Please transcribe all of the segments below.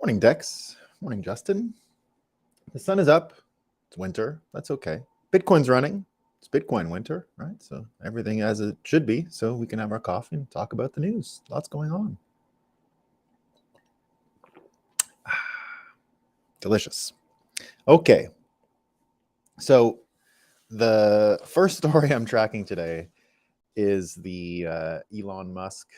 Morning, Dex. Morning, Justin. The sun is up. It's winter. That's okay. Bitcoin's running. It's Bitcoin winter, right? So everything as it should be. So we can have our coffee and talk about the news. Lots going on. Delicious. Okay. So the first story I'm tracking today is the Elon Musk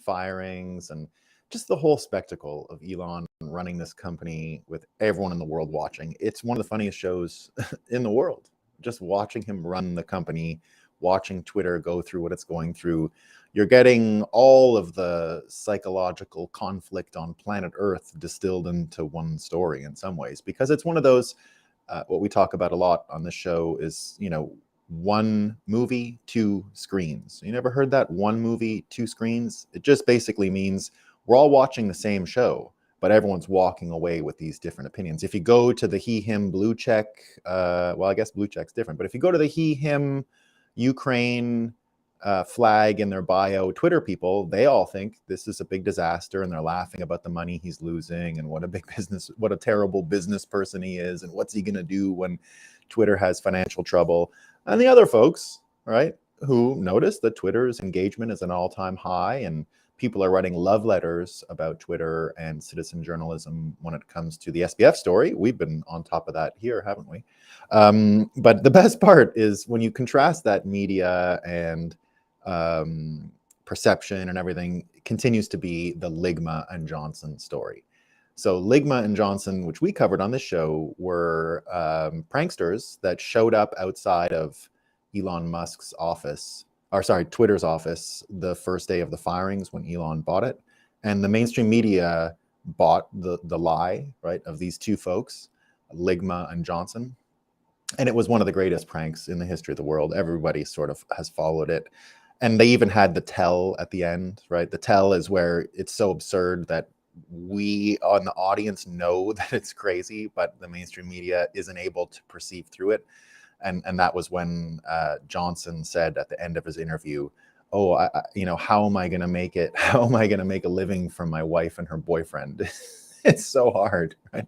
firings and just the whole spectacle of Elon running this company with everyone in the world watching. It's one of the funniest shows in the world. Just watching him run the company, watching Twitter go through what it's going through. You're getting all of the psychological conflict on planet Earth distilled into one story in some ways, because it's one of those, what we talk about a lot on this show is, one movie, two screens. You never heard that? One movie, two screens? It just basically means we're all watching the same show, but everyone's walking away with these different opinions. If you go to the he, him, blue check, well, I guess blue check's different, but if you go to the he, him, Ukraine flag in their bio Twitter people, they all think this is a big disaster and they're laughing about the money he's losing and what a terrible business person he is and what's he going to do when Twitter has financial trouble. And the other folks, right, who notice that Twitter's engagement is an all-time high and people are writing love letters about Twitter and citizen journalism when it comes to the SBF story. We've been on top of that here, haven't we? But the best part is when you contrast that media and perception and everything continues to be the Ligma and Johnson story. So Ligma and Johnson, which we covered on this show, were pranksters that showed up outside of Elon Musk's office, or sorry, Twitter's office, the first day of the firings when Elon bought it. And the mainstream media bought the lie, right, of these two folks, Ligma and Johnson. And it was one of the greatest pranks in the history of the world. Everybody sort of has followed it. And they even had the tell at the end, right? The tell is where it's so absurd that we on the audience know that it's crazy, but the mainstream media isn't able to perceive through it. And that was when Johnson said at the end of his interview, "Oh, how am I going to make it? How am I going to make a living from my wife and her boyfriend?" It's so hard, right?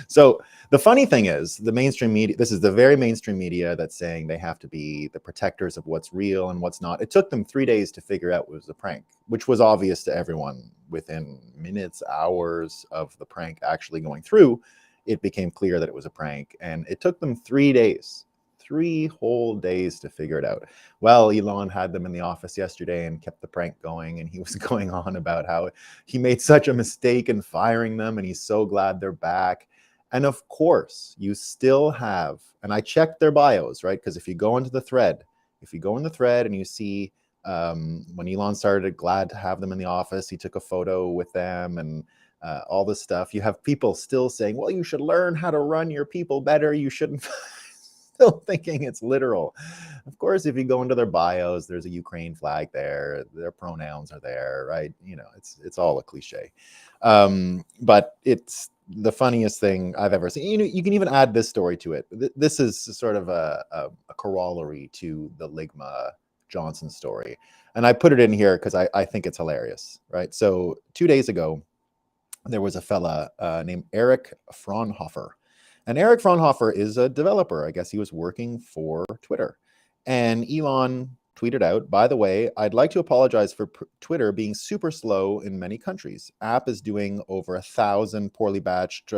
So the funny thing is, the mainstream media, this is the very mainstream media that's saying they have to be the protectors of what's real and what's not. It took them 3 days to figure out it was a prank, which was obvious to everyone within minutes, hours of the prank actually going through. It became clear that it was a prank, and it took them 3 days. 3 whole days to figure it out. Well, Elon had them in the office yesterday and kept the prank going, and he was going on about how he made such a mistake in firing them and he's so glad they're back. And of course, you still have, and I checked their bios, right? Because if you go into the thread, and you see when Elon started, glad to have them in the office, he took a photo with them and all this stuff, you have people still saying, well, you should learn how to run your people better. You shouldn't still thinking it's literal. Of course, if you go into their bios, there's a Ukraine flag there. Their pronouns are there, right? It's all a cliche. But it's the funniest thing I've ever seen. You can even add this story to it. This is sort of a corollary to the Ligma Johnson story. And I put it in here because I think it's hilarious, right? So 2 days ago, there was a fella named Eric Fraunhofer. And Eric Fraunhofer is a developer. I guess he was working for Twitter. And Elon tweeted out, by the way, I'd like to apologize for Twitter being super slow in many countries. App is doing over 1,000 poorly batched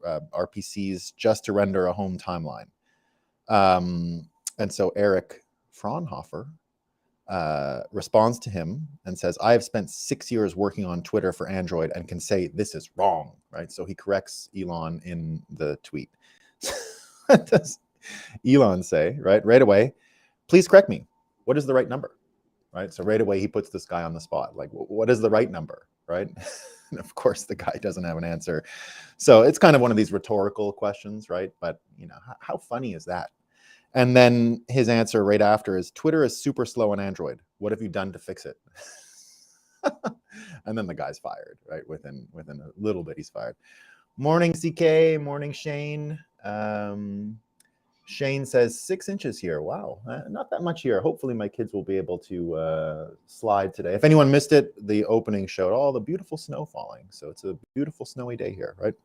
RPCs just to render a home timeline. And so Eric Fraunhofer responds to him and says, I have spent 6 years working on Twitter for Android and can say this is wrong, right? So he corrects Elon in the tweet. What does Elon say, right away? Please correct me. What is the right number, right? So right away he puts this guy on the spot. Like, what is the right number, right? And of course the guy doesn't have an answer. So it's kind of one of these rhetorical questions, right? But how funny is that? And then his answer right after is, Twitter is super slow on Android. What have you done to fix it? And then the guy's fired, right? Within a little bit, he's fired. Morning, CK. Morning, Shane. Shane says 6 inches here. Wow, not that much here. Hopefully my kids will be able to slide today. If anyone missed it, the opening showed all the beautiful snow falling. So it's a beautiful snowy day here, right?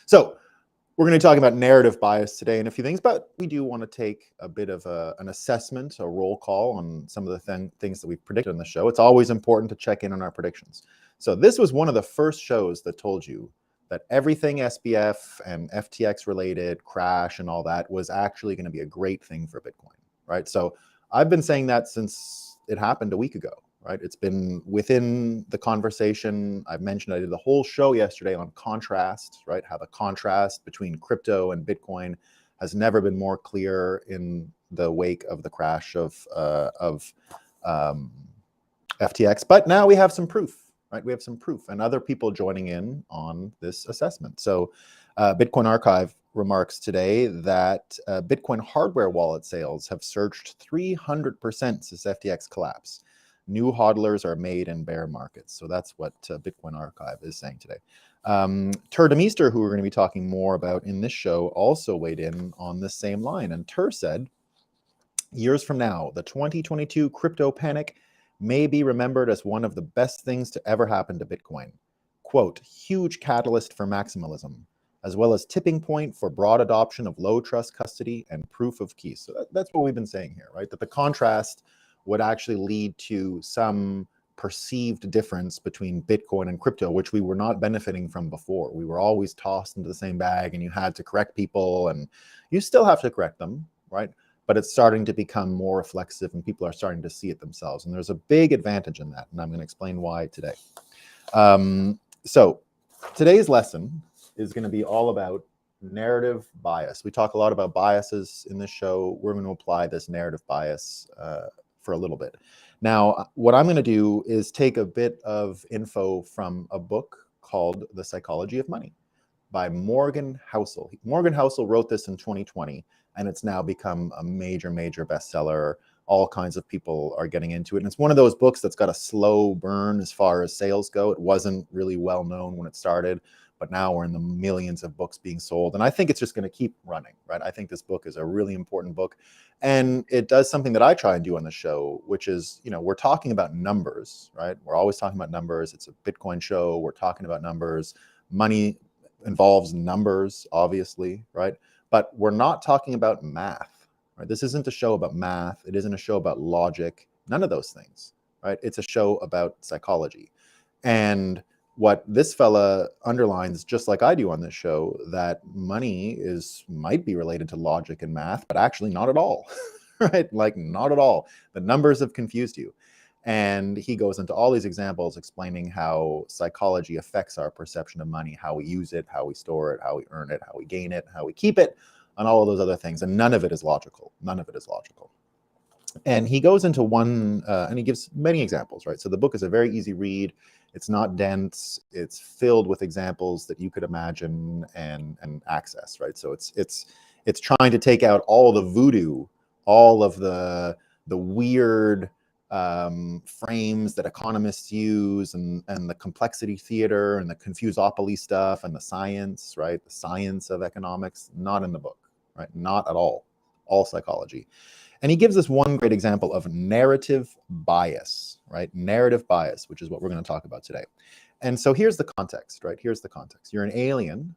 So we're going to be talking about narrative bias today and a few things, but we do want to take a bit of an assessment, a roll call on some of the things that we've predicted on the show. It's always important to check in on our predictions. So this was one of the first shows that told you that everything SBF and FTX related, crash and all that, was actually going to be a great thing for Bitcoin, right? So I've been saying that since it happened a week ago, right? It's been within the conversation. I've mentioned, I did the whole show yesterday on contrast, right? How the contrast between crypto and Bitcoin has never been more clear in the wake of the crash of FTX. But now we have some proof. Right, we have some proof and other people joining in on this assessment. So Bitcoin Archive remarks today that Bitcoin hardware wallet sales have surged 300% since FTX collapse. New hodlers are made in bear markets. So that's what Bitcoin Archive is saying today. Tur Demeester, who we're going to be talking more about in this show, also weighed in on this same line. And Tur said, years from now, the 2022 crypto panic may be remembered as one of the best things to ever happen to Bitcoin. Quote, huge catalyst for maximalism, as well as tipping point for broad adoption of low trust custody and proof of keys. So that's what we've been saying here, right? That the contrast would actually lead to some perceived difference between Bitcoin and crypto, which we were not benefiting from before. We were always tossed into the same bag and you had to correct people, and you still have to correct them, right? But it's starting to become more reflexive and people are starting to see it themselves. And there's a big advantage in that. And I'm going to explain why today. So today's lesson is going to be all about narrative bias. We talk a lot about biases in this show. We're going to apply this narrative bias for a little bit. Now, what I'm going to do is take a bit of info from a book called The Psychology of Money by Morgan Housel. Morgan Housel wrote this in 2020. And it's now become a major, major bestseller. All kinds of people are getting into it. And it's one of those books that's got a slow burn as far as sales go. It wasn't really well known when it started, but now we're in the millions of books being sold. And I think it's just going to keep running, right? I think this book is a really important book. And it does something that I try and do on the show, which is, you know, we're talking about numbers, right? We're always talking about numbers. It's a Bitcoin show. We're talking about numbers. Money involves numbers, obviously, right? But we're not talking about math, right? This isn't a show about math. It isn't a show about logic. None of those things, right? It's a show about psychology. And what this fella underlines, just like I do on this show, that money might be related to logic and math, but actually not at all, right? Like not at all. The numbers have confused you. And he goes into all these examples explaining how psychology affects our perception of money, how we use it, how we store it, how we earn it, how we gain it, how we keep it, and all of those other things. And none of it is logical. None of it is logical. And he goes into one, and he gives many examples, right? So the book is a very easy read. It's not dense. It's filled with examples that you could imagine and access, right? So it's trying to take out all the voodoo, all of the weird frames that economists use and the complexity theater and the confusopoly stuff and the science, right? The science of economics, not in the book, right? Not at all psychology. And he gives us one great example of narrative bias, right? Narrative bias, which is what we're going to talk about today. And so here's the context, right? Here's the context. You're an alien,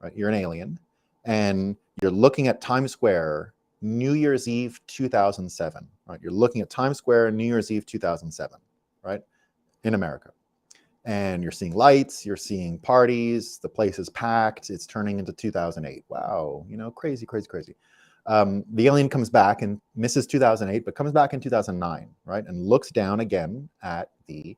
right? You're an alien and you're looking at Times Square New Year's Eve 2007, right? You're looking at Times Square New Year's Eve 2007, right? In America. And you're seeing lights, you're seeing parties, the place is packed, it's turning into 2008. Wow, you know, crazy, crazy, crazy. The alien comes back and misses 2008, but comes back in 2009, right? And looks down again at the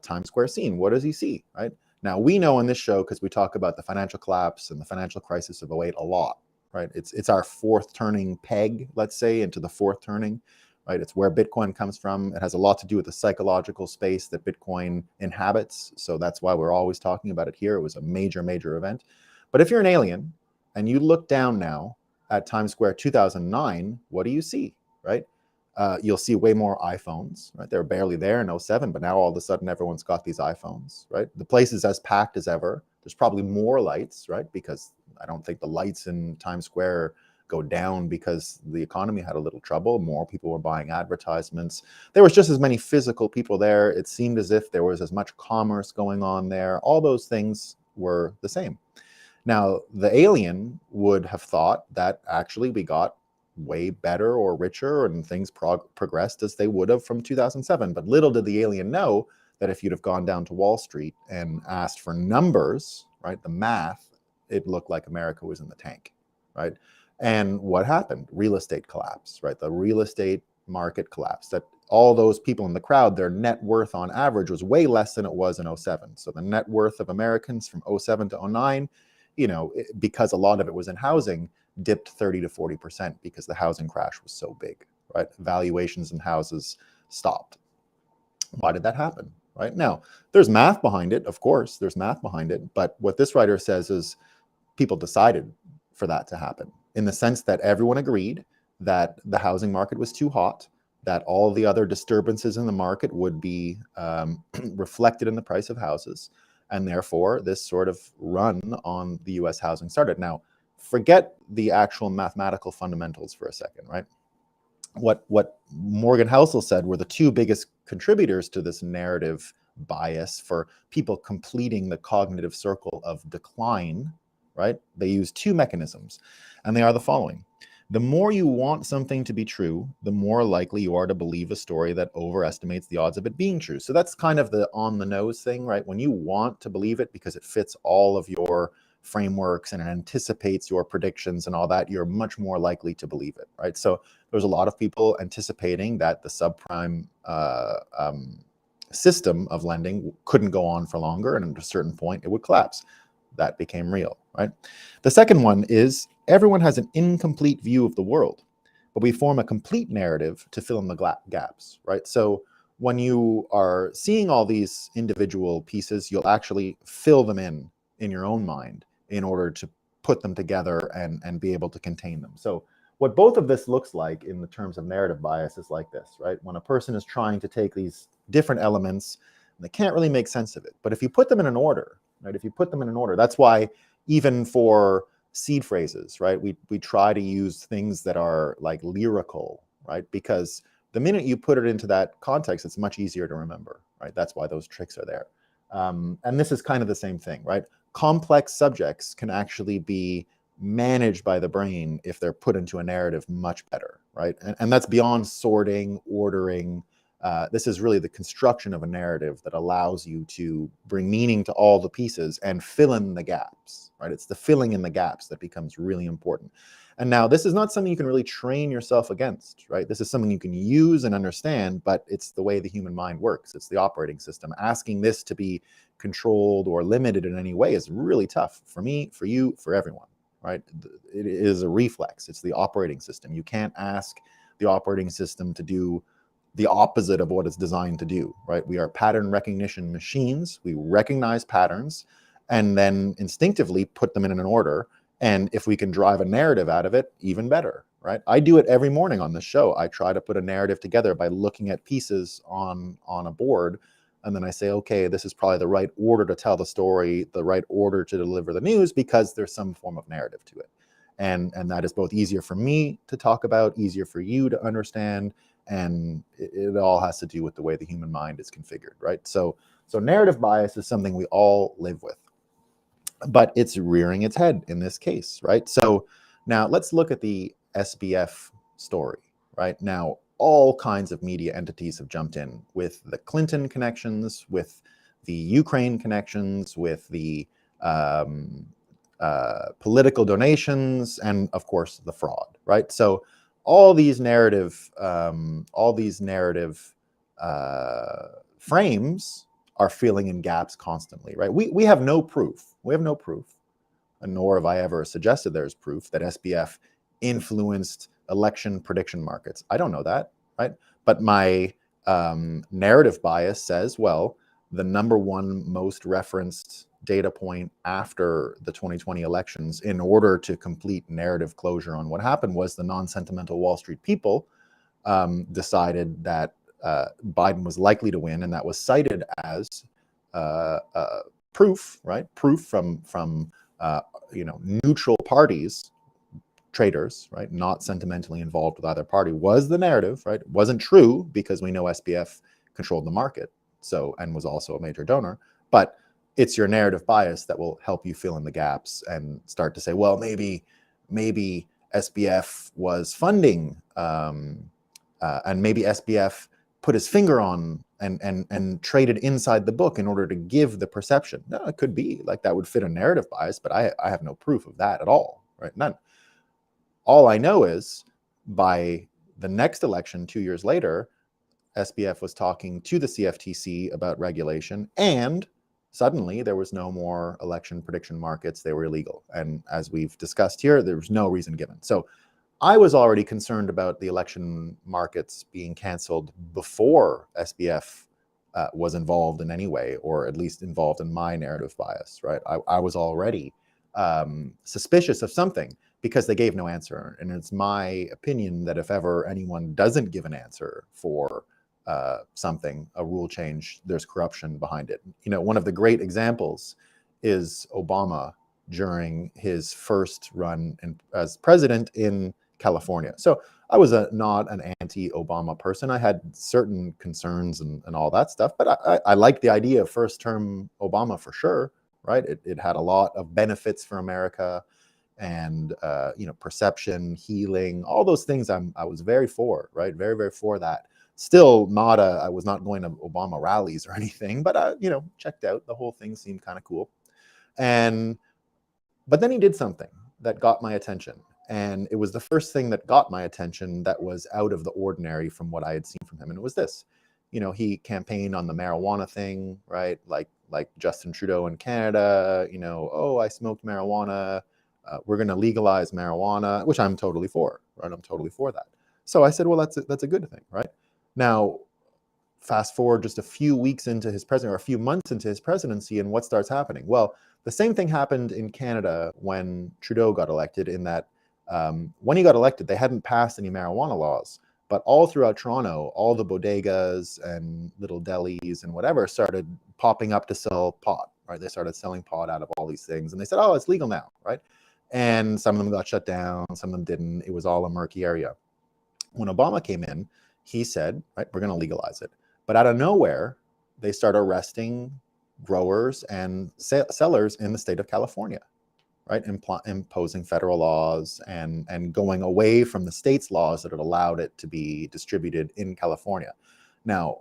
Times Square scene. What does he see, right? Now, we know in this show, because we talk about the financial collapse and the financial crisis of 08 a lot, right? It's our fourth turning peg, let's say, into the fourth turning, right? It's where Bitcoin comes from. It has a lot to do with the psychological space that Bitcoin inhabits. So that's why we're always talking about it here. It was a major, major event. But if you're an alien and you look down now at Times Square 2009, what do you see, right? You'll see way more iPhones, right? They were barely there in 07, but now all of a sudden everyone's got these iPhones, right? The place is as packed as ever. There's probably more lights, right? Because I don't think the lights in Times Square go down because the economy had a little trouble. More people were buying advertisements. There was just as many physical people there. It seemed as if there was as much commerce going on there. All those things were the same. Now, the alien would have thought that actually we got way better or richer and things progressed as they would have from 2007. But little did the alien know that if you'd have gone down to Wall Street and asked for numbers, right, the math, it looked like America was in the tank, right? And what happened? Real estate collapse, right? The real estate market collapsed. That all those people in the crowd, their net worth on average was way less than it was in 07. So the net worth of Americans from 07 to 09, you know, because a lot of it was in housing, dipped 30 to 40% because the housing crash was so big, right? Valuations in houses stopped. Why did that happen, right? Now, there's math behind it, of course, there's math behind it, but what this writer says is people decided for that to happen in the sense that everyone agreed that the housing market was too hot, that all the other disturbances in the market would be reflected in the price of houses, and therefore this sort of run on the US housing started. Now, forget the actual mathematical fundamentals for a second, right? What Morgan Housel said were the two biggest contributors to this narrative bias for people completing the cognitive circle of decline, right? They use two mechanisms, and they are the following. The more you want something to be true, the more likely you are to believe a story that overestimates the odds of it being true. So that's kind of the on the nose thing, right? When you want to believe it because it fits all of your frameworks and it anticipates your predictions and all that, you're much more likely to believe it, right? So there's a lot of people anticipating that the subprime system of lending couldn't go on for longer, and at a certain point it would collapse. That became real, right? The second one is everyone has an incomplete view of the world, but we form a complete narrative to fill in the gaps, right? So when you are seeing all these individual pieces, you'll actually fill them in your own mind in order to put them together and be able to contain them. So what both of this looks like in the terms of narrative bias is like this, right? When a person is trying to take these different elements, they can't really make sense of it. But if you put them in an order, right? If you put them in an order, that's why even for seed phrases, right? We try to use things that are like lyrical, right? Because the minute you put it into that context, it's much easier to remember, right? That's why those tricks are there. And this is kind of the same thing, right? Complex subjects can actually be managed by the brain if they're put into a narrative much better, right? And that's beyond sorting, ordering. This is really the construction of a narrative that allows you to bring meaning to all the pieces and fill in the gaps, right? It's the filling in the gaps that becomes really important. And now this is not something you can really train yourself against, right? This is something you can use and understand, but it's the way the human mind works. It's the operating system. Asking this to be controlled or limited in any way is really tough for me, for you, for everyone, right? It is a reflex. It's the operating system. You can't ask the operating system to do the opposite of what it's designed to do, right? We are pattern recognition machines. We recognize patterns and then instinctively put them in an order. And if we can drive a narrative out of it, even better, right? I do it every morning on this show. I try to put a narrative together by looking at pieces on a board. And then I say, okay, this is probably the right order to tell the story, the right order to deliver the news, because there's some form of narrative to it. And that is both easier for me to talk about, easier for you to understand, and it all has to do with the way the human mind is configured, right? So narrative bias is something we all live with, but it's rearing its head in this case, right? So now let's look at the SBF story, right? Now, all kinds of media entities have jumped in with the Clinton connections, with the Ukraine connections, with the political donations, and of course the fraud, right? So all these narrative frames are filling in gaps constantly, right? We have no proof. We have no proof, and nor have I ever suggested there's proof that SBF influenced election prediction markets. I don't know that, right? But my narrative bias says, well, the number one most referenced data point after the 2020 elections in order to complete narrative closure on what happened was the non-sentimental Wall Street people decided that Biden was likely to win, and that was cited as proof, right? Proof from neutral parties traitors, right? Not sentimentally involved with either party was the narrative, right? It wasn't true because we know SBF controlled the market, so, and was also a major donor, but it's your narrative bias that will help you fill in the gaps and start to say, well, maybe SBF was funding, and maybe SBF put his finger on and traded inside the book in order to give the perception. No, it could be like that would fit a narrative bias, but I have no proof of that at all, right? None. All I know is by the next election, 2 years later, SBF was talking to the CFTC about regulation, and suddenly there was no more election prediction markets. They were illegal. And as we've discussed here, there was no reason given. So I was already concerned about the election markets being canceled before SBF was involved in any way, or at least involved in my narrative bias, right? I was already suspicious of something because they gave no answer. And it's my opinion that if ever anyone doesn't give an answer for something, a rule change, there's corruption behind it. You know, one of the great examples is Obama during his first run as president in California. So I was not an anti-Obama person. I had certain concerns and all that stuff, but I liked the idea of first-term Obama for sure, right? It had a lot of benefits for America, and you know, perception, healing, all those things I was very for, right? Very, very for that. Still not I was not going to Obama rallies or anything, but you know, checked out. The whole thing seemed kind of cool. But then he did something that got my attention. And it was the first thing that got my attention that was out of the ordinary from what I had seen from him. And it was this. You know, he campaigned on the marijuana thing, right? Like Justin Trudeau in Canada, you know, oh, I smoked marijuana. We're going to legalize marijuana, which I'm totally for, right? I'm totally for that. So I said, well, that's a good thing, right? Now, fast forward just a few weeks into his presidency, or a few months into his presidency, and what starts happening? Well, the same thing happened in Canada when Trudeau got elected, in that when he got elected, they hadn't passed any marijuana laws, but all throughout Toronto, all the bodegas and little delis and whatever started popping up to sell pot, right? They started selling pot out of all these things, and they said, oh, it's legal now, right? And some of them got shut down, some of them didn't. It was all a murky area. When Obama came in, he said, right, we're going to legalize it. But out of nowhere, they start arresting growers and sellers in the state of California, right? Imposing federal laws and going away from the state's laws that had allowed it to be distributed in California. Now,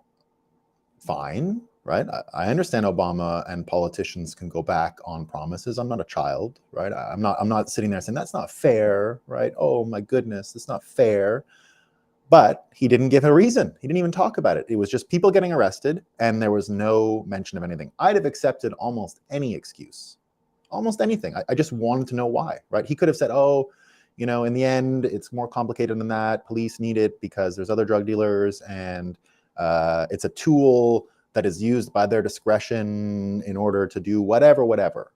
fine, right? I understand Obama and politicians can go back on promises. I'm not a child, right? I'm not sitting there saying that's not fair, right? Oh my goodness, that's not fair. But he didn't give a reason. He didn't even talk about it. It was just people getting arrested, and there was no mention of anything. I'd have accepted almost any excuse, almost anything. I just wanted to know why, right? He could have said, oh, you know, in the end, it's more complicated than that. Police need it because there's other drug dealers, and it's a tool that is used by their discretion in order to do whatever,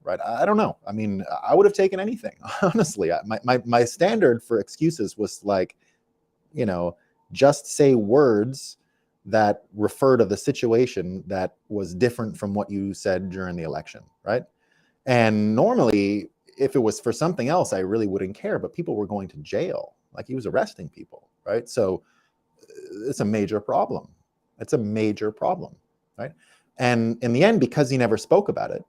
right? I don't know. I mean, I would have taken anything, honestly. My standard for excuses was like, you know, just say words that refer to the situation that was different from what you said during the election, right? And normally, if it was for something else, I really wouldn't care, but people were going to jail. Like, he was arresting people, right? So it's a major problem. It's a major problem, right? And in the end, because he never spoke about it,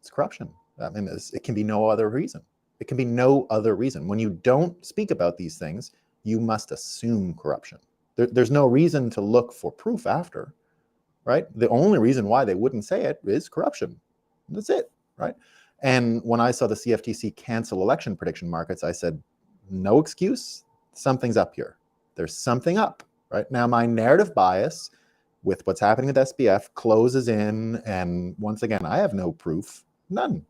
it's corruption. I mean, it can be no other reason. It can be no other reason. When you don't speak about these things, you must assume corruption. There's no reason to look for proof after, right? The only reason why they wouldn't say it is corruption. That's it, right? And when I saw the CFTC cancel election prediction markets, I said, no excuse, something's up here. There's something up, right? Now, my narrative bias with what's happening with SBF closes in, and once again, I have no proof, none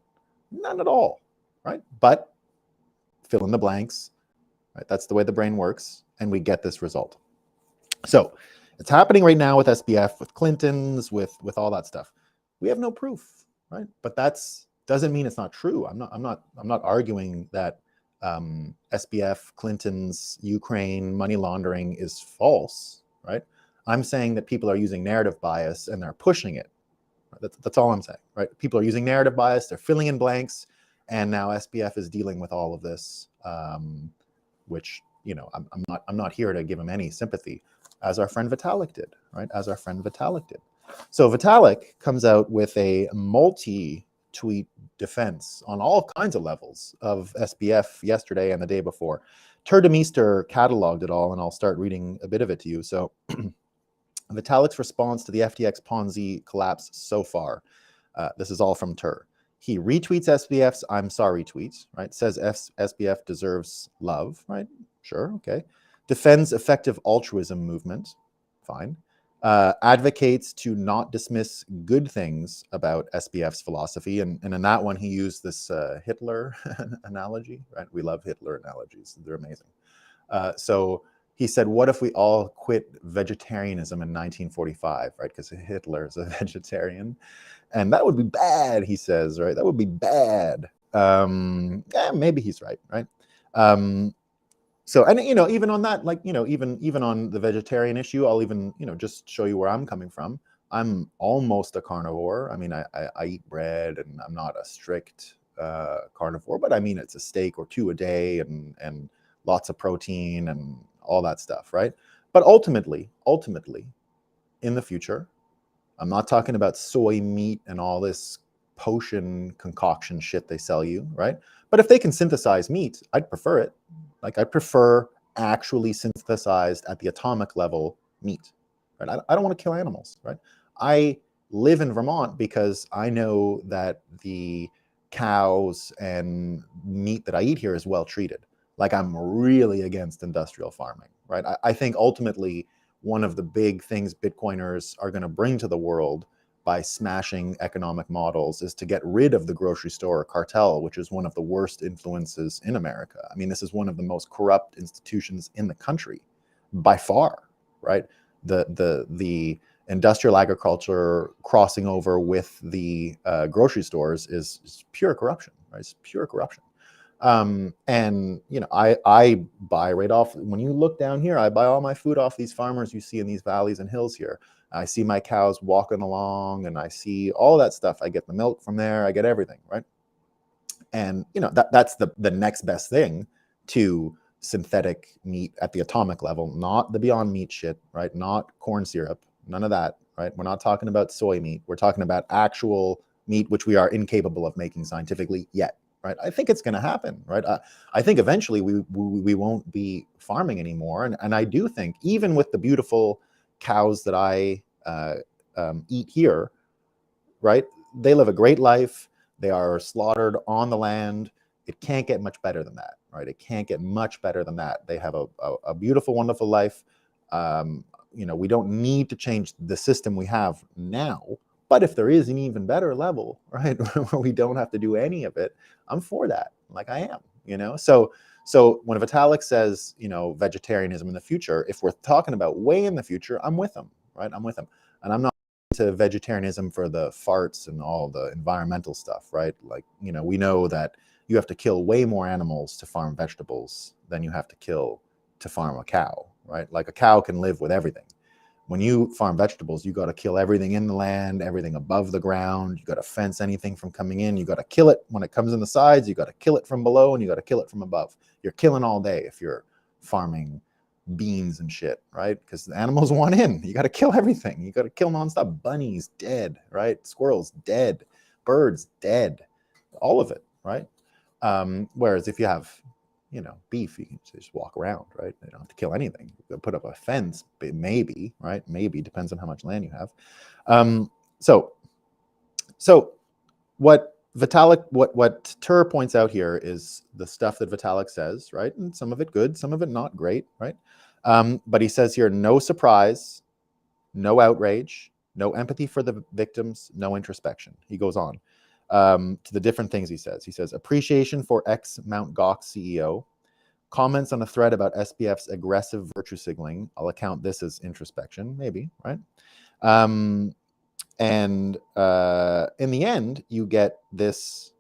at all, right? But fill in the blanks. Right? That's the way the brain works, and we get this result. So it's happening right now with SBF, with Clintons, with all that stuff. We have no proof, right? But that's doesn't mean it's not true. I'm not arguing that SBF, Clintons, Ukraine, money laundering is false, right? I'm saying that people are using narrative bias and they're pushing it. That's all I'm saying, right? People are using narrative bias, they're filling in blanks, and now SBF is dealing with all of this which, I'm not here to give him any sympathy, as our friend Vitalik did, right? As our friend Vitalik did. So Vitalik comes out with a multi-tweet defense on all kinds of levels of SBF yesterday and the day before. Turdemeester cataloged it all, and I'll start reading a bit of it to you. So Vitalik's response to the FTX Ponzi collapse so far. This is all from Tur. He retweets SBF's "I'm sorry" tweets, right? Says SBF deserves love, right? Sure, okay. Defends effective altruism movement, fine. Advocates to not dismiss good things about SBF's philosophy, and in that one he used this Hitler analogy, right? We love Hitler analogies; they're amazing. So he said, what if we all quit vegetarianism in 1945, right? Because Hitler's a vegetarian. And that would be bad, he says, right? That would be bad. Yeah, maybe he's right, right? So, and, even on that, like, even on the vegetarian issue, I'll even, just show you where I'm coming from. I'm almost a carnivore. I mean, I eat bread, and I'm not a strict carnivore, but I mean, it's a steak or two a day, and lots of protein and all that stuff, right? But ultimately, in the future, I'm not talking about soy meat and all this potion concoction shit they sell you, right? But if they can synthesize meat, I'd prefer it. Like, I prefer actually synthesized at the atomic level meat, right? I don't want to kill animals, right? I live in Vermont because I know that the cows and meat that I eat here is well treated. Like, I'm really against industrial farming, right? I think ultimately one of the big things Bitcoiners are going to bring to the world by smashing economic models is to get rid of the grocery store cartel, which is one of the worst influences in America. I mean, this is one of the most corrupt institutions in the country by far, right? The industrial agriculture crossing over with the grocery stores is pure corruption, right? It's pure corruption. And I buy right off. When you look down here, I buy all my food off these farmers you see in these valleys and hills here. I see my cows walking along, and I see all that stuff. I get the milk from there. I get everything, right? And that's the next best thing to synthetic meat at the atomic level, not the Beyond Meat shit, right? Not corn syrup, none of that, right? We're not talking about soy meat. We're talking about actual meat, which we are incapable of making scientifically yet. Right? I think it's going to happen, right? I think eventually we won't be farming anymore, and I do think even with the beautiful cows that I eat here, right? They live a great life. They are slaughtered on the land. It can't get much better than that, right? It can't get much better than that. They have a beautiful, wonderful life. We don't need to change the system we have now. But if there is an even better level, right, where we don't have to do any of it, I'm for that. Like, I am, So when Vitalik says, vegetarianism in the future, if we're talking about way in the future, I'm with him, right? I'm with him. And I'm not into vegetarianism for the farts and all the environmental stuff, right? Like, we know that you have to kill way more animals to farm vegetables than you have to kill to farm a cow, right? Like, a cow can live with everything. When you farm vegetables, you got to kill everything in the land, everything above the ground. You got to fence anything from coming in. You got to kill it when it comes in the sides. You got to kill it from below, and you got to kill it from above. You're killing all day if you're farming beans and shit, right? Because the animals want in. You got to kill everything. You got to kill nonstop. Bunnies dead, right? Squirrels dead. Birds dead. All of it, right? Whereas if you have beef, you can just walk around, right? You don't have to kill anything. You can put up a fence, maybe, right? Maybe, depends on how much land you have. So what Vitalik, what Tur points out here is the stuff that Vitalik says, right? And some of it good, some of it not great, right? But he says here, no surprise, no outrage, no empathy for the victims, no introspection. He goes on to the different things he says. He says, appreciation for ex-Mt. Gox CEO, comments on a thread about SBF's aggressive virtue signaling. I'll account this as introspection, maybe, right? And in the end, you get this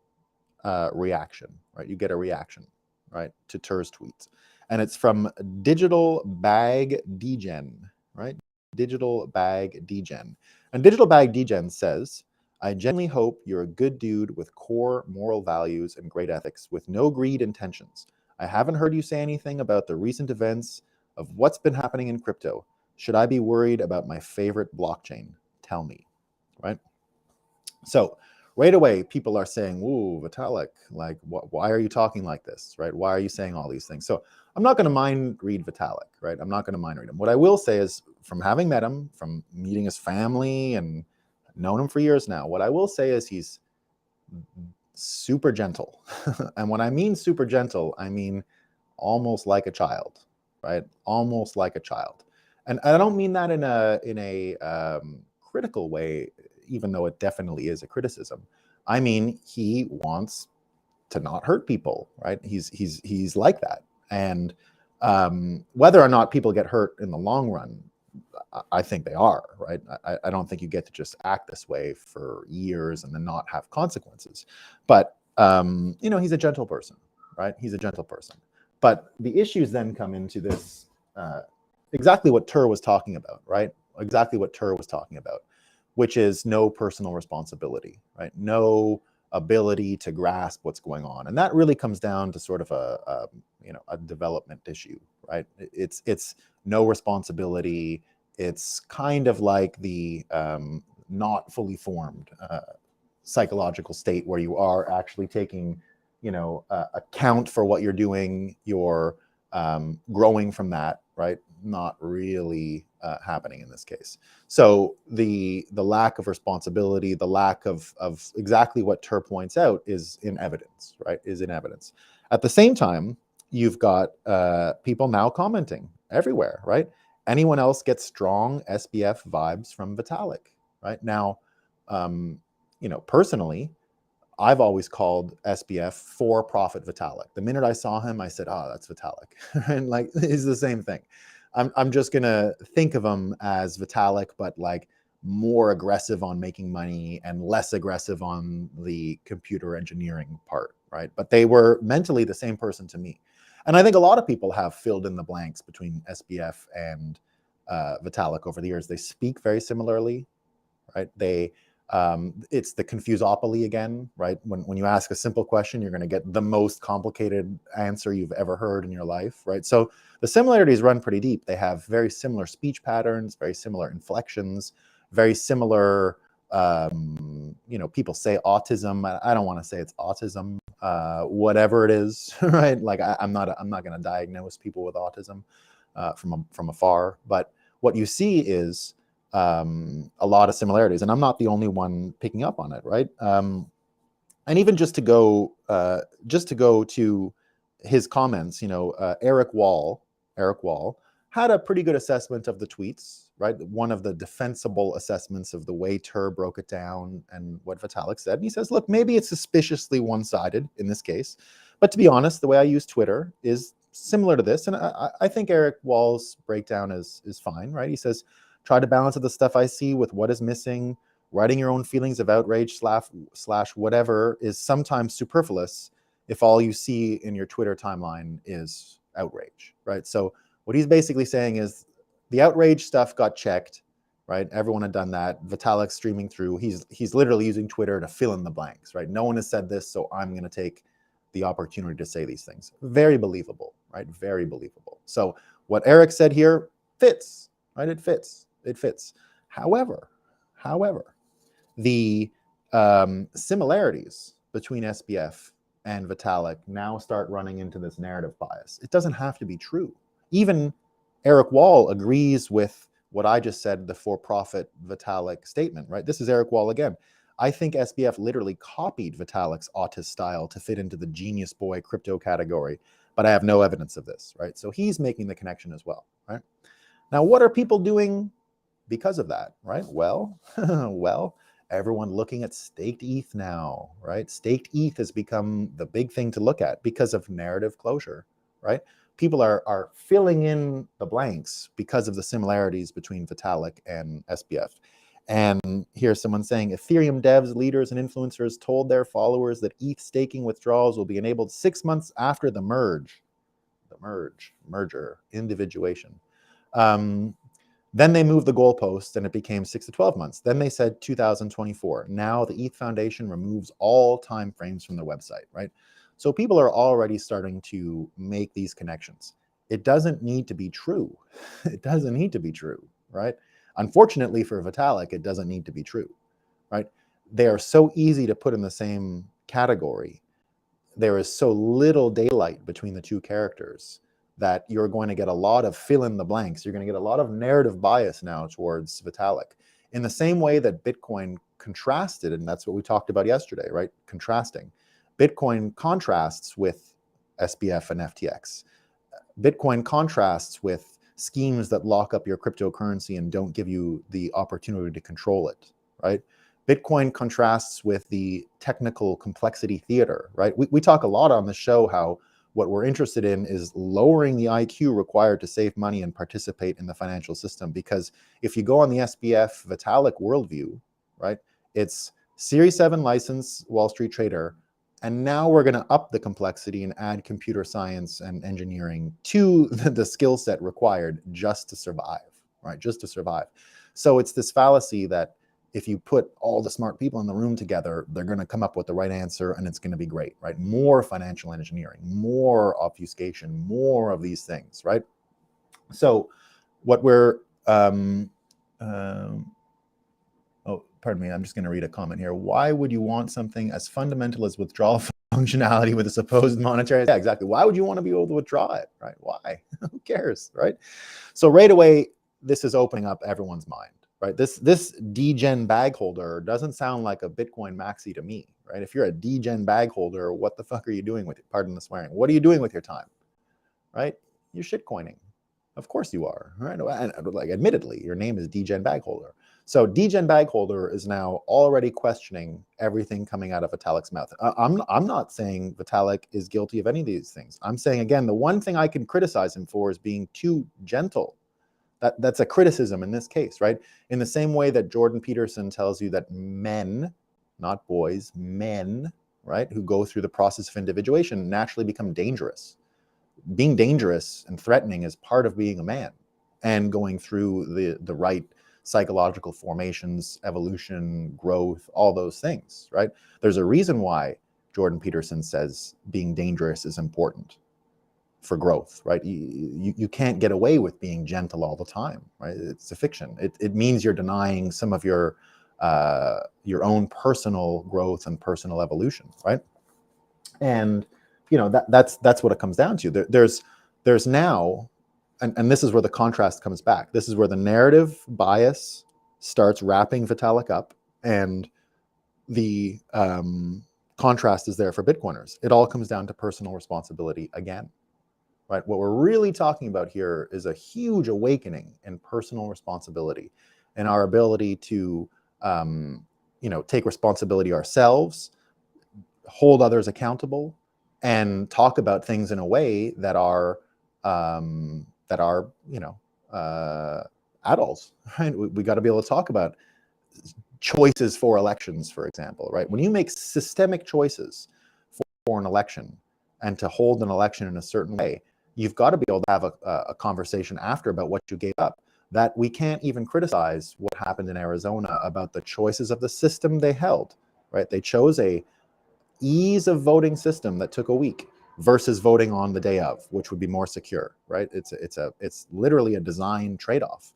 reaction, right? You get a reaction, right, to Tur's tweets. And it's from Digital Bag Degen, right? Digital Bag Degen. And Digital Bag Degen says, I genuinely hope you're a good dude with core moral values and great ethics with no greed intentions. I haven't heard you say anything about the recent events of what's been happening in crypto. Should I be worried about my favorite blockchain? Tell me, right? So right away, people are saying, "Ooh, Vitalik, like, why are you talking like this, right? Why are you saying all these things?" So I'm not going to mind read Vitalik, right? I'm not going to mind read him. What I will say is, from having met him, from meeting his family and known him for years now, what I will say is he's super gentle. And when I mean super gentle, I mean almost like a child, right? Almost like a child. And I don't mean that in a critical way, even though it definitely is a criticism. I mean, he wants to not hurt people, right? He's like that. And whether or not people get hurt in the long run, I think they are, right? I don't think you get to just act this way for years and then not have consequences. But he's a gentle person, right? He's a gentle person. But the issues then come into this, exactly what Tur was talking about, right? Exactly what Tur was talking about, which is no personal responsibility, right? No ability to grasp what's going on. And that really comes down to sort of a development issue, right? It's no responsibility. It's kind of like the not fully formed psychological state where you are actually taking, account for what you're doing. You're growing from that, right? Not really happening in this case. So the lack of responsibility, the lack of exactly what Tur points out is in evidence, right? Is in evidence. At the same time, you've got people now commenting everywhere, right? Anyone else gets strong SBF vibes from Vitalik, right? Now, personally, I've always called SBF for-profit Vitalik. The minute I saw him, I said, "Oh, that's Vitalik," and like it's the same thing. I'm just gonna think of him as Vitalik, but like more aggressive on making money and less aggressive on the computer engineering part, right? But they were mentally the same person to me. And I think a lot of people have filled in the blanks between SBF and Vitalik over the years. They speak very similarly, right? It's the confusopoly again, right? When you ask a simple question, you're going to get the most complicated answer you've ever heard in your life, right? So the similarities run pretty deep. They have very similar speech patterns, very similar inflections, very similar. People say autism. I don't want to say it's autism. Whatever it is, right? Like I'm not going to diagnose people with autism from afar, but what you see is a lot of similarities, and I'm not the only one picking up on it, right? And even just to go to his comments, Eric Wall had a pretty good assessment of the tweets, right? One of the defensible assessments of the way Tur broke it down and what Vitalik said. And he says, look, maybe it's suspiciously one-sided in this case, but to be honest, the way I use Twitter is similar to this, and I think Eric Wall's breakdown is fine, right? He says, try to balance the stuff I see with what is missing. Writing your own feelings of outrage slash whatever is sometimes superfluous if all you see in your Twitter timeline is outrage, right? So what he's basically saying is the outrage stuff got checked, right? Everyone had done that. Vitalik's streaming through. He's literally using Twitter to fill in the blanks, right? No one has said this, so I'm going to take the opportunity to say these things. Very believable, right? Very believable. So what Eric said here fits, right? It fits. However, the similarities between SBF and Vitalik now start running into this narrative bias. It doesn't have to be true. Even Eric Wall agrees with what I just said, the for-profit Vitalik statement, right? This is Eric Wall again. I think SBF literally copied Vitalik's autist style to fit into the genius boy crypto category, but I have no evidence of this, right? So he's making the connection as well, right? Now, what are people doing because of that, right? Well, everyone looking at staked ETH now, right? Staked ETH has become the big thing to look at because of narrative closure, right? People are filling in the blanks because of the similarities between Vitalik and SBF. And here's someone saying, Ethereum devs, leaders, and influencers told their followers that ETH staking withdrawals will be enabled 6 months after the merger, individuation. Then they moved the goalpost and it became 6 to 12 months. Then they said 2024. Now the ETH Foundation removes all time frames from the website, right? So people are already starting to make these connections. It doesn't need to be true. It doesn't need to be true, right? Unfortunately for Vitalik, it doesn't need to be true, right? They are so easy to put in the same category. There is so little daylight between the two characters that you're going to get a lot of fill in the blanks. You're going to get a lot of narrative bias now towards Vitalik. In the same way that Bitcoin contrasted, and that's what we talked about yesterday, right? Contrasting. Bitcoin contrasts with SBF and FTX. Bitcoin contrasts with schemes that lock up your cryptocurrency and don't give you the opportunity to control it, right? Bitcoin contrasts with the technical complexity theater, right? We talk a lot on the show how what we're interested in is lowering the IQ required to save money and participate in the financial system. Because if you go on the SBF Vitalik worldview, right, it's Series 7 license Wall Street trader, and now we're going to up the complexity and add computer science and engineering to the skill set required just to survive, right? Just to survive. So it's this fallacy that if you put all the smart people in the room together, they're going to come up with the right answer and it's going to be great, right? More financial engineering, more obfuscation, more of these things, right? So what we're, oh, pardon me, I'm just going to read a comment here. Why would you want something as fundamental as withdrawal functionality with a supposed monetary? Yeah, exactly. Why would you want to be able to withdraw it, right? Why? Who cares, right? So right away, this is opening up everyone's mind. Right, this degen bag holder doesn't sound like a Bitcoin maxi to me, right? If you're a degen bag holder, what the fuck are you doing with it? Pardon the swearing. What are you doing with your time, right? You're shitcoining. Of course you are, right? And like, admittedly, your name is degen bag holder. So degen bag holder is now already questioning everything coming out of Vitalik's mouth. I'm not saying Vitalik is guilty of any of these things. I'm saying, again, the one thing I can criticize him for is being too gentle. That's a criticism in this case, right? In the same way that Jordan Peterson tells you that men, not boys, men, right, who go through the process of individuation naturally become dangerous. Being dangerous and threatening is part of being a man and going through the right psychological formations, evolution, growth, all those things, right? There's a reason why Jordan Peterson says being dangerous is important for growth, right? You can't get away with being gentle all the time, right? It's a fiction. It means you're denying some of your own personal growth and personal evolution, right? And you know that's what it comes down to. There's now, and this is where the contrast comes back. This is where the narrative bias starts wrapping Vitalik up, and the contrast is there for Bitcoiners. It all comes down to personal responsibility again. Right? What we're really talking about here is a huge awakening in personal responsibility and our ability to, take responsibility ourselves, hold others accountable, and talk about things in a way that are adults. Right? We got to be able to talk about choices for elections, for example. Right? When you make systemic choices for an election and to hold an election in a certain way, you've got to be able to have a conversation after about what you gave up. That we can't even criticize what happened in Arizona about the choices of the system they held, right? They chose a ease of voting system that took a week versus voting on the day of, which would be more secure, right? It's literally a design trade-off.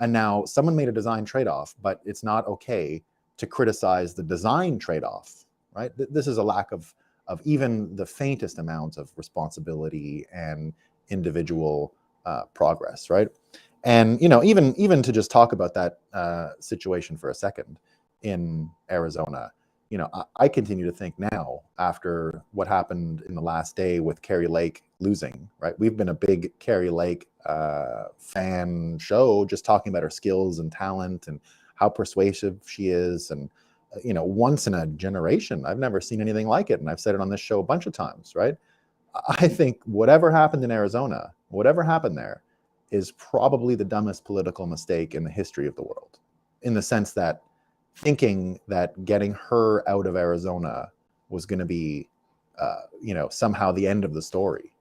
And now someone made a design trade-off, but it's not okay to criticize the design trade-off, right? This is a lack of even the faintest amount of responsibility and individual progress, right? And even to just talk about that situation for a second in Arizona, I continue to think now, after what happened in the last day with Carrie Lake losing, right? We've been a big Carrie Lake fan show, just talking about her skills and talent and how persuasive she is, and once in a generation. I've never seen anything like it. And I've said it on this show a bunch of times, right? I think whatever happened in Arizona, whatever happened there, is probably the dumbest political mistake in the history of the world, in the sense that thinking that getting her out of Arizona was going to be, somehow the end of the story.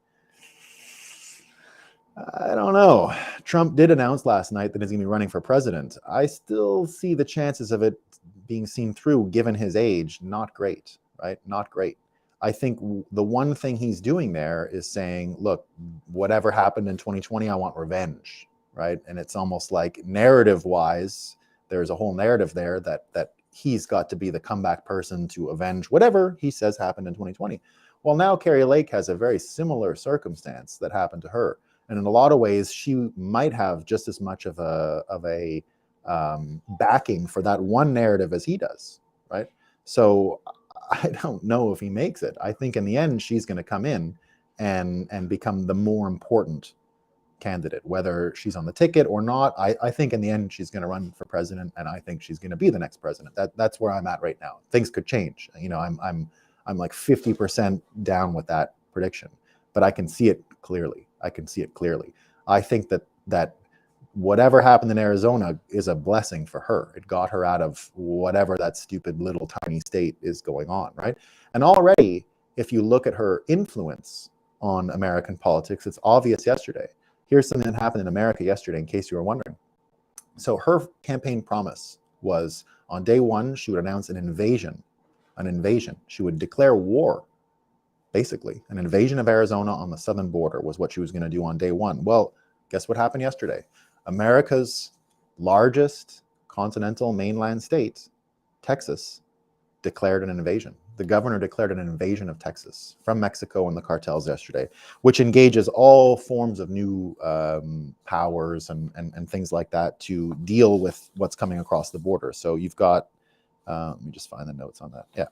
I don't know. Trump did announce last night that he's going to be running for president. I still see the chances of it being seen through, given his age, not great, right? Not great. I think the one thing he's doing there is saying, look, whatever happened in 2020, I want revenge, right? And it's almost like narrative-wise, there's a whole narrative there that he's got to be the comeback person to avenge whatever he says happened in 2020. Well, now Kari Lake has a very similar circumstance that happened to her. And in a lot of ways, she might have just as much of a backing for that one narrative as he does, right? So I don't know if he makes it. I think in the end, she's going to come in and become the more important candidate, whether she's on the ticket or not. I think in the end, she's going to run for president, and I think she's going to be the next president. That's where I'm at right now. Things could change. You know, I'm like 50% down with that prediction, but I can see it clearly. I think that whatever happened in Arizona is a blessing for her. It got her out of whatever that stupid little tiny state is going on, right? And already, if you look at her influence on American politics, it's obvious yesterday. Here's something that happened in America yesterday, in case you were wondering. So her campaign promise was on day one, she would announce an invasion. She would declare war, basically. An invasion of Arizona on the southern border was what she was going to do on day one. Well, guess what happened yesterday? America's largest continental mainland state, Texas, declared an invasion. The governor declared an invasion of Texas from Mexico and the cartels yesterday, which engages all forms of new powers and things like that to deal with what's coming across the border. So you've got, let me just find the notes on that. Yeah.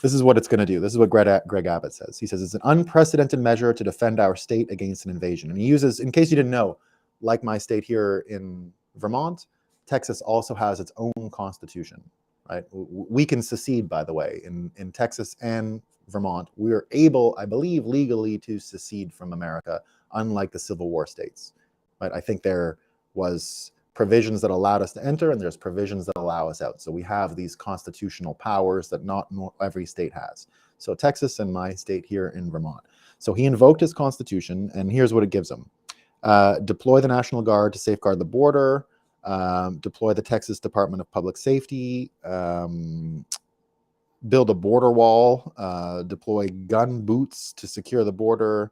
This is what it's going to do. This is what Greg Abbott says. He says it's an unprecedented measure to defend our state against an invasion. And he uses, in case you didn't know, like my state here in Vermont, Texas also has its own constitution, right? We can secede, by the way, in Texas and Vermont. We are able, I believe, legally to secede from America, unlike the Civil War states, right? I think there was provisions that allowed us to enter, and there's provisions that allow us out. So we have these constitutional powers that not every state has. So Texas and my state here in Vermont. So he invoked his constitution, and here's what it gives him. Deploy the National Guard to safeguard the border, deploy the Texas Department of Public Safety, build a border wall, deploy gun boots to secure the border,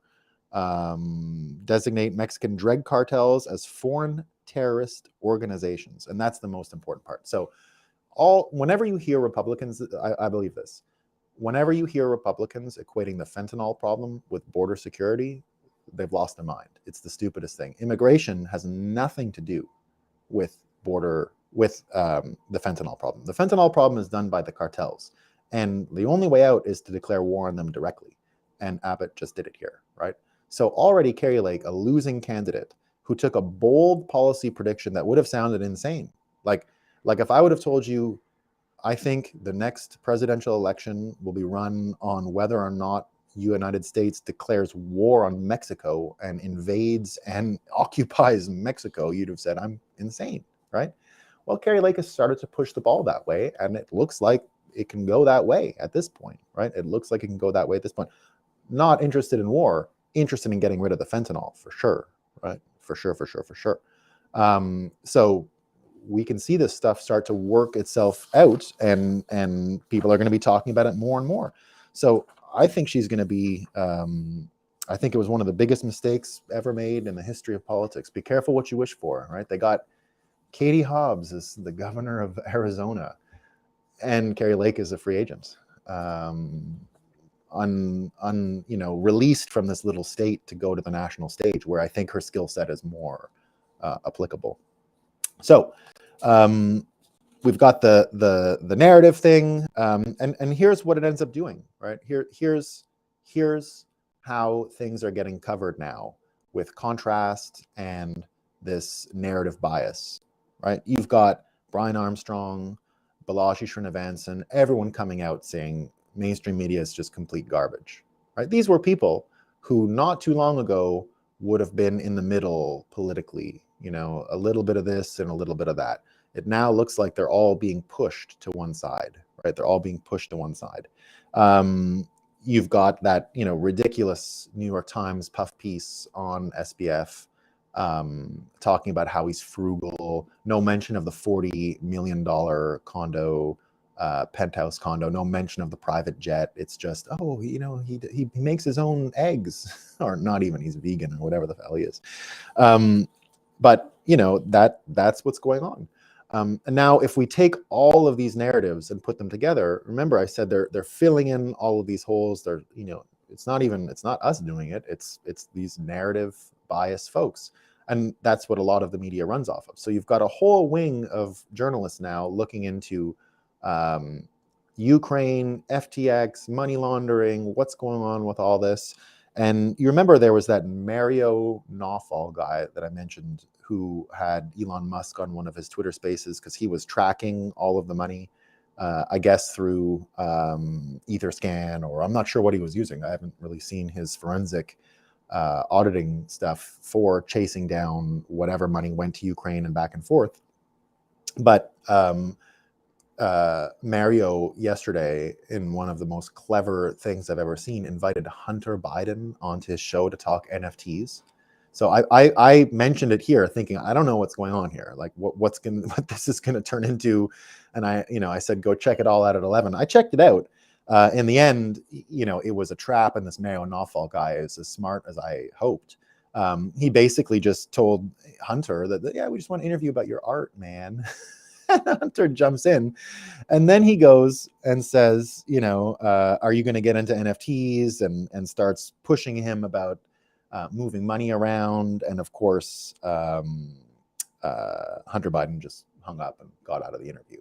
designate Mexican drug cartels as foreign terrorist organizations. And that's the most important part. So whenever you hear Republicans, I believe this, whenever you hear Republicans equating the fentanyl problem with border security, they've lost their mind. It's the stupidest thing. Immigration has nothing to do with the fentanyl problem. The fentanyl problem is done by the cartels. And the only way out is to declare war on them directly. And Abbott just did it here, right? So already Kari Lake, a losing candidate, who took a bold policy prediction that would have sounded insane. Like if I would have told you, I think the next presidential election will be run on whether or not the United States declares war on Mexico and invades and occupies Mexico, you'd have said, I'm insane, right? Well, Kari Lake has started to push the ball that way, and it looks like it can go that way at this point, right? It looks like it can go that way at this point. Not interested in war, interested in getting rid of the fentanyl, for sure, right? For sure. So we can see this stuff start to work itself out, and people are going to be talking about it more and more. So I think she's going to be, I think it was one of the biggest mistakes ever made in the history of politics. Be careful what you wish for, right? They got Katie Hobbs as the governor of Arizona, and Kari Lake is a free agent. Released from this little state to go to the national stage, where I think her skill set is more applicable. So we've got the narrative thing, and here's what it ends up doing, right? Here's how things are getting covered now with contrast and this narrative bias, right? You've got Brian Armstrong, Balaji Srinivasan, everyone coming out saying mainstream media is just complete garbage, right? These were people who not too long ago would have been in the middle politically, a little bit of this and a little bit of that. It now looks like they're all being pushed to one side, right? They're all being pushed to one side. You've got that, ridiculous New York Times puff piece on SBF talking about how he's frugal, no mention of the $40 million condo penthouse condo, no mention of the private jet. It's just, oh, you know, he makes his own eggs, or not even, he's vegan or whatever the hell he is. But you know, that's what's going on. And now if we take all of these narratives and put them together, remember I said they're filling in all of these holes. They're, you know, it's not us doing it. It's these narrative bias folks. And that's what a lot of the media runs off of. So you've got a whole wing of journalists now looking into Ukraine, FTX, money laundering, what's going on with all this. And you remember there was that Mario Nawfal guy that I mentioned who had Elon Musk on one of his Twitter spaces because he was tracking all of the money, I guess through Etherscan, or I'm not sure what he was using. I haven't really seen his forensic auditing stuff for chasing down whatever money went to Ukraine and back and forth. But Mario yesterday, in one of the most clever things I've ever seen, invited Hunter Biden onto his show to talk NFTs. So I mentioned it here thinking, I don't know what's going on here. Like what this is going to turn into. And I said, go check it all out at 11. I checked it out. In the end, you know, it was a trap, and this Mario Nawfal guy is as smart as I hoped. He basically just told Hunter that, yeah, we just want to interview about your art, man. Hunter jumps in, and then he goes and says, you know, are you going to get into NFTs, and starts pushing him about moving money around. And of course, Hunter Biden just hung up and got out of the interview.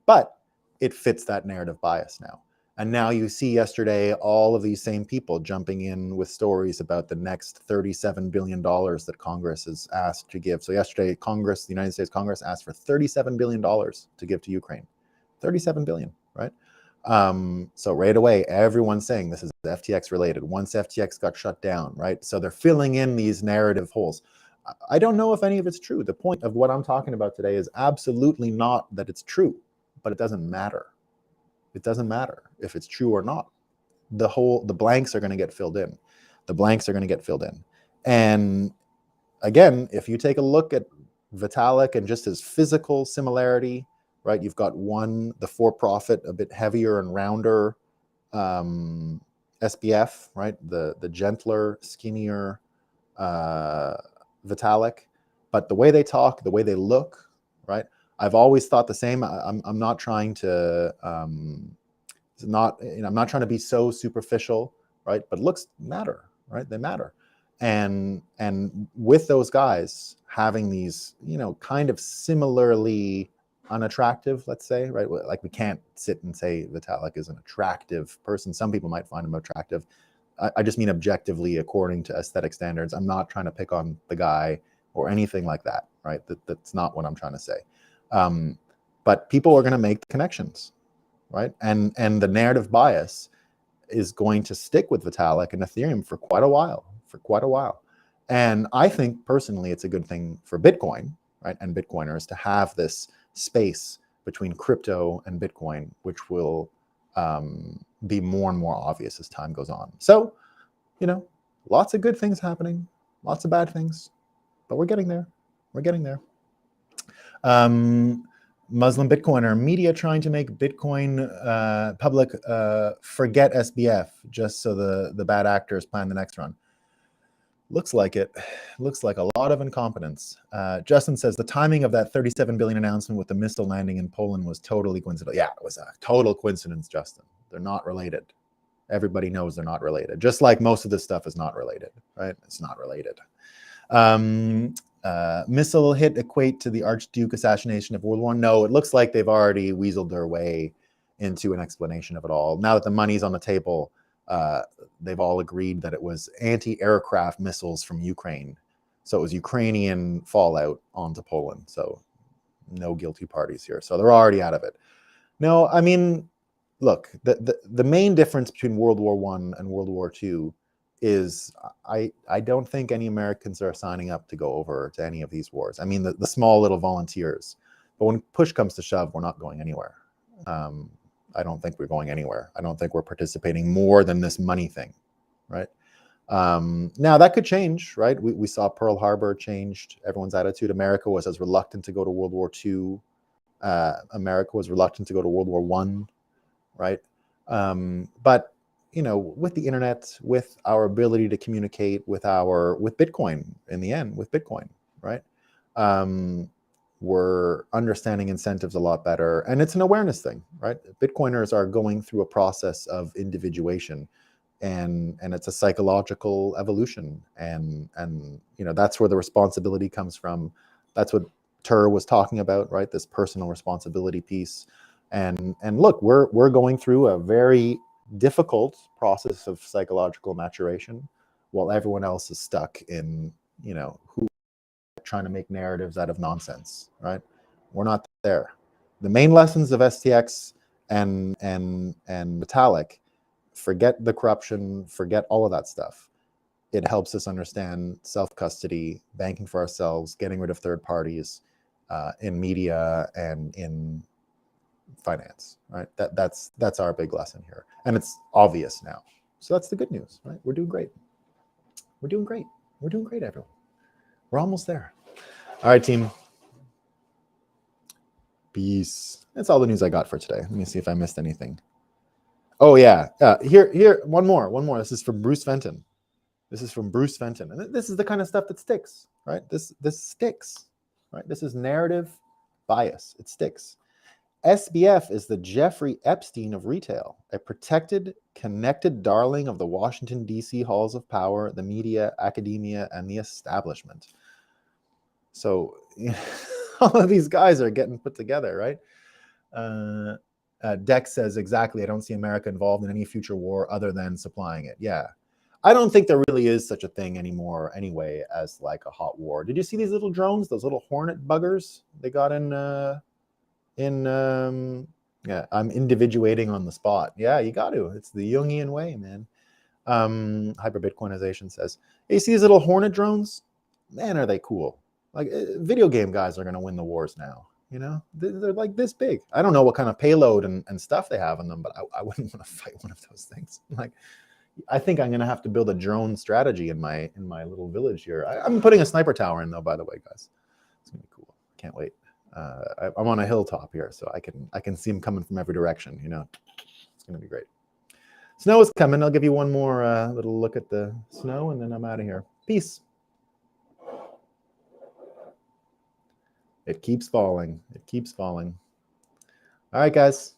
But it fits that narrative bias now. And now you see yesterday all of these same people jumping in with stories about the next $37 billion that Congress is asked to give. So yesterday, the United States Congress asked for $37 billion to give to Ukraine. $37 billion, right? So right away, everyone's saying this is FTX related. Once FTX got shut down, right? So they're filling in these narrative holes. I don't know if any of it's true. The point of what I'm talking about today is absolutely not that it's true, but it doesn't matter. It doesn't matter if it's true or not. The blanks are going to get filled in. The blanks are going to get filled in. And again, if you take a look at Vitalik and just his physical similarity, right? You've got one, the for-profit, a bit heavier and rounder SBF, right? The gentler, skinnier Vitalik. But the way they talk, the way they look, right? I've always thought the same. I'm not trying to I'm not trying to be so superficial, right? But looks matter, right? They matter. And with those guys having these, you know, kind of similarly unattractive, let's say, right? Like we can't sit and say Vitalik is an attractive person. Some people might find him attractive. I just mean objectively, according to aesthetic standards. I'm not trying to pick on the guy or anything like that, right? That's not what I'm trying to say. But people are going to make the connections, right? And the narrative bias is going to stick with Vitalik and Ethereum for quite a while. And I think personally, it's a good thing for Bitcoin, right? And Bitcoiners to have this space between crypto and Bitcoin, which will be more and more obvious as time goes on. So, you know, lots of good things happening, lots of bad things, but we're getting there. Muslim Bitcoiner, media trying to make Bitcoin public forget SBF just so the bad actors plan the next run. Looks like it. Looks like a lot of incompetence. Justin says the timing of that 37 billion announcement with the missile landing in Poland was totally coincidental. Yeah, it was a total coincidence, Justin. They're not related. Everybody knows they're not related. Just like most of this stuff is not related, right? It's not related. Missile hit equate to the Archduke assassination of World War I? No, it looks like they've already weaseled their way into an explanation of it all. Now that the money's on the table, they've all agreed that it was anti-aircraft missiles from Ukraine. So it was Ukrainian fallout onto Poland. So no guilty parties here. So they're already out of it. No, I mean, look, the main difference between World War I and World War II is I don't think any Americans are signing up to go over to any of these wars. I mean, the small little volunteers. But when push comes to shove, we're not going anywhere. I don't think we're going anywhere. I don't think we're participating more than this money thing, right? Now, that could change, right? We saw Pearl Harbor changed everyone's attitude. America was as reluctant to go to World War II America was reluctant to go to World War I, right? But with the internet, with our ability to communicate, with Bitcoin, in the end, with Bitcoin, right? We're understanding incentives a lot better, and it's an awareness thing, right? Bitcoiners are going through a process of individuation, and it's a psychological evolution, and that's where the responsibility comes from. That's what Tur was talking about, right? This personal responsibility piece. And look, we're going through a very difficult process of psychological maturation, while everyone else is stuck in who trying to make narratives out of nonsense, right? We're not there. The main lessons of STX and Vitalik, forget the corruption, forget all of that stuff. It helps us understand self-custody, banking for ourselves, getting rid of third parties in media and in finance, right? That's our big lesson here, and it's obvious now. So that's the good news, right? We're doing great. We're doing great. We're doing great, everyone. We're almost there. All right, team. Peace. That's all the news I got for today. Let me see if I missed anything. Oh yeah, here, one more. This is from Bruce Fenton. And this is the kind of stuff that sticks, right? This sticks, right? This is narrative bias. It sticks. SBF is the Jeffrey Epstein of retail, a protected, connected darling of the Washington, D.C. halls of power, the media, academia, and the establishment. So all of these guys are getting put together, right? Dex says, exactly, I don't see America involved in any future war other than supplying it. Yeah. I don't think there really is such a thing anymore anyway as like a hot war. Did you see these little drones, those little Hornet buggers they got yeah, I'm individuating on the spot. Yeah, you got to. It's the Jungian way, man. Hyper Bitcoinization says, hey, you see these little Hornet drones? Man, are they cool. Like video game guys are going to win the wars now. They're like this big. I don't know what kind of payload and stuff they have in them, but I wouldn't want to fight one of those things. Like, I think I'm going to have to build a drone strategy in my little village here. I'm putting a sniper tower in, though, by the way, guys. It's going to be cool. Can't wait. I'm on a hilltop here, so I can see them coming from every direction. It's going to be great. Snow is coming. I'll give you one more little look at the snow, and then I'm out of here. Peace. It keeps falling. It keeps falling. All right, guys.